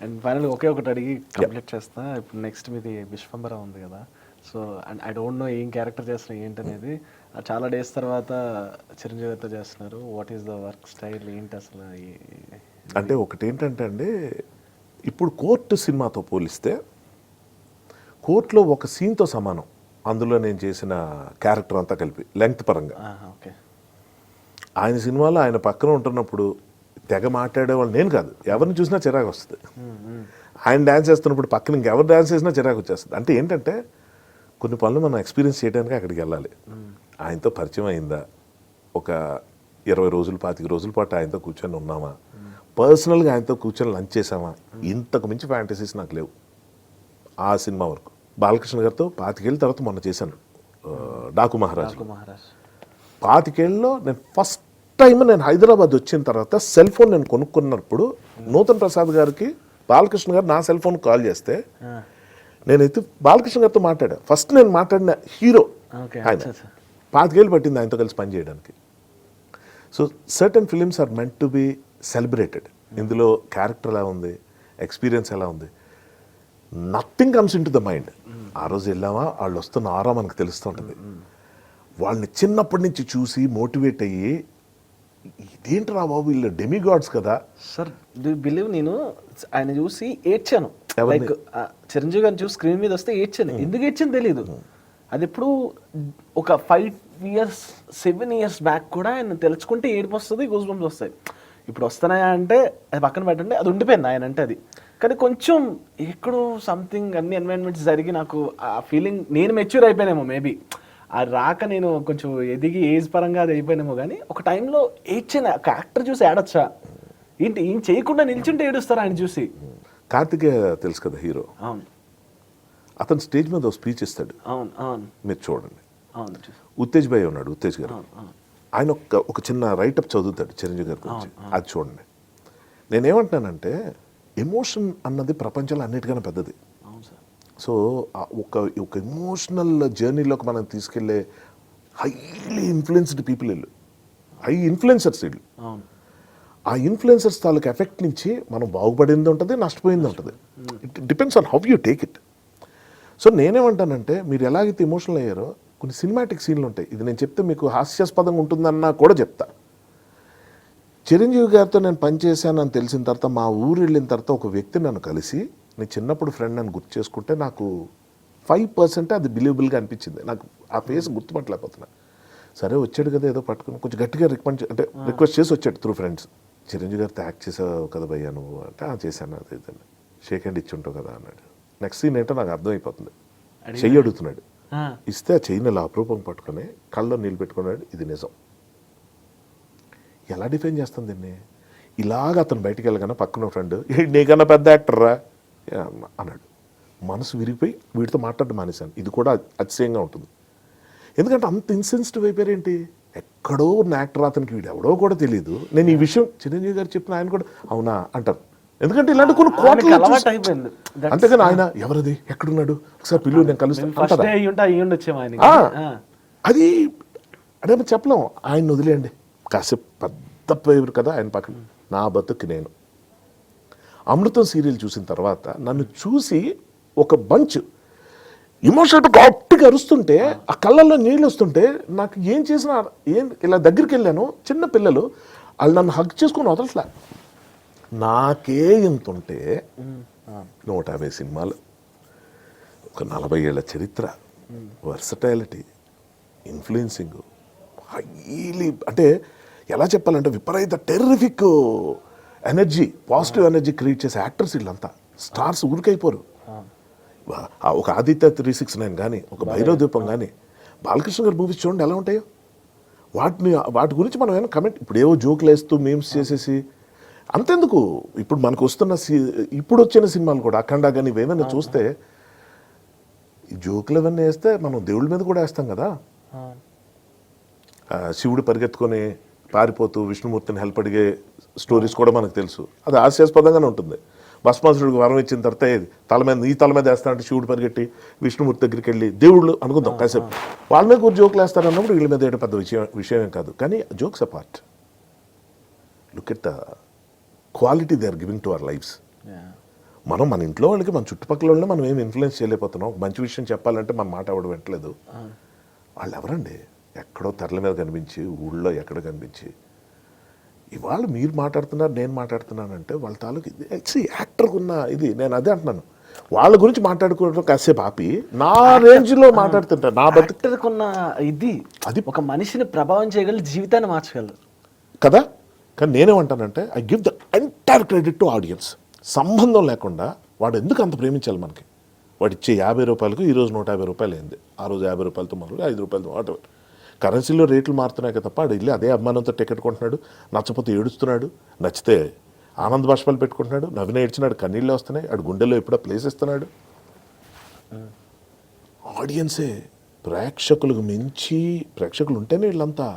And final ఒకే ఒకటి అడిగి complete చేస్తా. ఇప్పుడు నెక్స్ట్ మీది విశ్వంబర ఉంది కదా, so and I don't know ఏం క్యారెక్టర్ చేస్తున్నారు ఏంటనేది. చాలా డేస్ తర్వాత చిరంజీవి గారితో చేస్తున్నారు. What is the work style ఏంటి అసలు? అంటే ఒకటి ఏంటంటే అండి, ఇప్పుడు కోర్టు సినిమాతో పోలిస్తే కోర్టులో ఒక సీన్తో సమానం అందులో నేను చేసిన క్యారెక్టర్ అంతా కలిపి లెంగ్త్ పరంగా. ఓకే. ఆయన సినిమాలో ఆయన పక్కన ఉంటున్నప్పుడు తెగ మాట్లాడేవాళ్ళు నేను కాదు, ఎవరిని చూసినా చిరాకు వస్తుంది. ఆయన డ్యాన్స్ చేస్తున్నప్పుడు పక్కన ఇంకెవరు డ్యాన్స్ చేసినా చిరాకు వచ్చేస్తుంది. అంటే ఏంటంటే కొన్ని పనులు మనం ఎక్స్పీరియన్స్ చేయడానికి అక్కడికి వెళ్ళాలి. ఆయనతో పరిచయం అయిందా, ఒక 20 రోజులు 25 రోజుల పాటు ఆయనతో కూర్చొని ఉన్నామా, పర్సనల్గా ఆయనతో కూర్చొని లంచ్ చేసామా, ఇంతకు మించి ఫ్యాంటసీస్ నాకు లేవు ఆ సినిమా వరకు. బాలకృష్ణ గారితో 25 ఏళ్ళ తర్వాత మొన్న చేశాను డాకు మహారాజ్. 25 ఏళ్ళలో నేను ఫస్ట్ టైం నేను హైదరాబాద్ వచ్చిన తర్వాత సెల్ ఫోన్ నేను కొనుక్కున్నప్పుడు నూతన్ ప్రసాద్ గారికి బాలకృష్ణ గారు నా సెల్ ఫోన్ కాల్ చేస్తే నేనైతే బాలకృష్ణ గారితో మాట్లాడా. ఫస్ట్ నేను మాట్లాడిన హీరో ఆయన. 25 ఏళ్ళు పట్టింది ఆయనతో కలిసి పనిచేయడానికి. So certain films are meant to be celebrated. ఇందులో క్యారెక్టర్ ఎలా ఉంది, ఎక్స్పీరియన్స్ ఎలా ఉంది, nothing comes into the mind. ఆ రోజు వెళ్ళామా, వాళ్ళు వస్తున్నారా మనకు తెలుస్తూ ఉంటుంది. వాళ్ళని చిన్నప్పటి నుంచి చూసి మోటివేట్ అయ్యి ఇదేంట్రా బాబు వీళ్ళు డెమిగాడ్స్ కదా సార్. డూ బిలీవ్ నేను ఆయన చూసి ఏడ్చాను. లైక్ చిరంజీవి గారిని చూసి స్క్రీన్ మీద వస్తే ఏడ్చాను. ఎందుకు ఏడ్చాను తెలియదు. అది ఎప్పుడు ఒక 5 years 7 years బ్యాక్ కూడా ఆయన తెలుసుకుంటే ఏడుపు వస్తుంది, గూస్ బంప్స్ వస్తాయి. ఇప్పుడు వస్తున్నాయా అంటే అది పక్కన పెట్టండి, అది ఉండిపోయింది ఆయన అంటే. అది కానీ కొంచెం ఎక్కడో సంథింగ్ అన్ని ఎన్వైరన్మెంట్స్ జరిగి నాకు ఆ ఫీలింగ్, నేను మెచ్యూర్ అయిపోయానేమో మేబీ. ఆ రాక నేను కొంచెం ఎదిగి ఏజ్ పరంగా అది అయిపోయినామో. కానీ ఒక టైంలో ఏడ్చాను. ఒక యాక్టర్ చూసి ఏడొచ్చా ఏంటి, ఏం చేయకుండా నిల్చుంటే ఏడుస్తారు ఆయన చూసి. కార్తికేయ తెలుసు కదా హీరో, అవును. అతను స్టేజ్ మీద స్పీచ్ ఇస్తాడు, అవును అవును మీరు చూడండి. అవును. ఉత్తేజ్ భాయ్ ఉన్నాడు, ఉత్తేజ్ గారు. ఆయన ఒక చిన్న రైటప్ చదువుతాడు చిరంజీవి గారి గురించి, అది చూడండి. నేనేమంటున్నానంటే ఎమోషన్ అన్నది ప్రపంచంలో అన్నిటికన్నా పెద్దది. సో ఒక ఎమోషనల్ జర్నీలోకి మనం తీసుకెళ్లే హైలీ ఇన్ఫ్లుయెన్స్డ్ పీపుల్ వీళ్ళు, హై ఇన్ఫ్లుయెన్సర్స్ వీళ్ళు. ఆ ఇన్ఫ్లుయెన్సర్స్ తాలూకు ఎఫెక్ట్ నుంచి మనం బాగుపడింది ఉంటుంది, నష్టపోయింది ఉంటుంది. It depends on how you take it. So నేనేమంటానంటే మీరు ఎలాగైతే ఎమోషనల్ అయ్యారో కొన్ని సినిమాటిక్ సీన్లు ఉంటాయి. ఇది నేను చెప్తే మీకు హాస్యాస్పదంగా ఉంటుందన్నా కూడా చెప్తా. చిరంజీవి గారితో నేను పనిచేశాను అని తెలిసిన తర్వాత మా ఊరు వెళ్ళిన తర్వాత ఒక వ్యక్తి నన్ను కలిసి నీ చిన్నప్పుడు ఫ్రెండ్ అని గుర్తు చేసుకుంటే నాకు 5% అది బిలీవబుల్గా అనిపించింది. నాకు ఆ ఫేస్ గుర్తుపట్టలేకపోతున్నా. సరే వచ్చాడు కదా ఏదో పట్టుకుని కొంచెం గట్టిగా రిక్వెస్ట్ చేసి వచ్చాడు త్రూ ఫ్రెండ్స్. చిరంజీవి గారితో యాక్ట్ చేసావు కదా భయ్యా నువ్వు అంటే చేశాను, అది ఇదని షేక్ హ్యాండ్ ఇచ్చి ఉంటావు కదా అన్నాడు. నెక్స్ట్ సీన్ ఏంటో నాకు అర్థమైపోతుంది. చెయ్యి అడుగుతున్నాడు, ఇస్తే ఆ చెయ్యిని అలా అప్రూపం పట్టుకొని కళ్ళలో నీళ్ళు పెట్టుకున్నాడు. ఇది నిజం. ఎలా డిఫైన్ చేస్తాం దీన్ని? ఇలాగ అతను బయటికి వెళ్ళగానే పక్కన ఫ్రెండ్ నీకన్నా పెద్ద యాక్టర్రా అన్నాడు. మనసు విరిగిపోయి వీటితో మాట్లాడడం మానేశాను. ఇది కూడా అతిశయంగా ఉంటుంది. ఎందుకంటే అంత ఇన్సెన్సిటివ్ అయిపోయారేంటి, ఎక్కడో ఉన్న యాక్టర్ అతనికి వీడు ఎవడో కూడా తెలియదు. నేను ఈ విషయం చిరంజీవి గారు చెప్పిన ఆయన కూడా అవునా అంటారు. ఎందుకంటే ఇలాంటి కొన్ని కోట్లు, అంతేగాని ఆయన ఎవరది ఎక్కడున్నాడు ఒకసారి పిలువు నేను కలుస్తాను అది అదే చెప్పలేం. ఆయన వదిలేయండి, కాసేపు పెద్ద పేరు కదా ఆయన పక్కన. నా బతుకు నేను అమృతం సీరియల్ చూసిన తర్వాత నన్ను చూసి ఒక బంచ్ ఎమోషనల్ గట్టిగా అరుస్తుంటే ఆ కళ్ళల్లో నీళ్ళు వస్తుంటే నాకు ఏం చేసినా ఇలా దగ్గరికి వెళ్ళాను. చిన్న పిల్లలు వాళ్ళు నన్ను హగ్ చేసుకుని వదలట్లే. నాకే ఇంత ఉంటే 150 సినిమాలు, ఒక 40 ఏళ్ల చరిత్ర, వర్సటాలిటీ, ఇన్ఫ్లుయెన్సింగ్, హైలీ అంటే ఎలా చెప్పాలంటే విపరీత terrific energy, positive energy create చేసే యాక్టర్స్ వీళ్ళంతా. స్టార్స్ ఊరికైపోరు. ఒక ఆదిత్య 369 కానీ, ఒక భైరవ దీపం కానీ, బాలకృష్ణ గారి మూవీస్ చూడండి ఎలా ఉంటాయో. వాటి గురించి మనం ఏమైనా కమెంట్, ఇప్పుడు ఏవో జోకులు వేస్తూ మేమ్స్ చేసేసి అంతెందుకు. ఇప్పుడు మనకు వస్తున్న ఇప్పుడు వచ్చిన సినిమాలు కూడా అఖండ కానీ ఇవేమైనా చూస్తే ఈ జోకులు అవన్నీ వేస్తే మనం దేవుళ్ళ మీద కూడా వేస్తాం కదా. శివుడు పరిగెత్తుకొని పారిపోతూ విష్ణుమూర్తిని హెల్ప్ అడిగే స్టోరీస్ కూడా మనకు తెలుసు. అది హాస్యాస్పదంగానే ఉంటుంది. భస్మాసురుడికి వరం ఇచ్చిన తర్వాత ఈ తల మీద వేస్తానంటే శివుడు పరిగెట్టి విష్ణుమూర్తి దగ్గరికి వెళ్ళి దేవుళ్ళు అనుకుందాం కాసేపు వాళ్ళ మీద కూడా జోకులు వేస్తారన్నప్పుడు వీళ్ళ మీద ఏదో పెద్ద విషయం కాదు. కానీ jokes apart, look at the quality they are giving to our lifes. మనం మన ఇంట్లో వాళ్ళకి మన చుట్టుపక్కల వాళ్ళని మనం ఏం ఇన్ఫ్లుయెన్స్ చేయలేకపోతున్నాం. ఒక మంచి విషయం చెప్పాలంటే మన మాట ఎవడు వింటలేదు. వాళ్ళు ఎవరండి? ఎక్కడో తెరల మీద కనిపించి, ఊళ్ళో ఎక్కడ కనిపించి, ఇవాళ మీరు మాట్లాడుతున్నారు, నేను మాట్లాడుతున్నానంటే వాళ్ళ తాలూకు యాక్టర్కి ఉన్న ఇది. నేను అదే అంటున్నాను, వాళ్ళ గురించి మాట్లాడుకోవడం కాసేపు ఆపి నా రేంజ్లో మాట్లాడుతుంటా. నా యాక్టర్కున్న ఇది అది ఒక మనిషిని ప్రభావం చేయగలరు, జీవితాన్ని మార్చగలరు కదా. కానీ నేనేమంటానంటే I give the entire credit to audience. సంబంధం లేకుండా వాడు ఎందుకు అంత ప్రేమించాలి మనకి? వాడు ఇచ్చే 50 రూపాయలకు ఈరోజు 150 రూపాయలు అయింది, ఆ రోజు 50 రూపాయలతో మొదలు 5 రూపాయలతో వాటెవర్. కరెన్సీలో రేట్లు మారుతున్నాయి కదా తప్ప, ఆడు వెళ్ళి అదే అభిమానంతో టికెట్ కొంటున్నాడు, నచ్చపోతే ఏడుస్తున్నాడు, నచ్చితే ఆనంద బాష్పాలు పెట్టుకుంటున్నాడు, నవ్విన ఏడ్చినాడు, కన్నీళ్ళే వస్తున్నాయి, ఆడు గుండెల్లో ఎప్పుడో ప్లేస్ ఇస్తున్నాడు. ఆడియన్సే ప్రేక్షకులకు మించి, ప్రేక్షకులు ఉంటేనే వీళ్ళంతా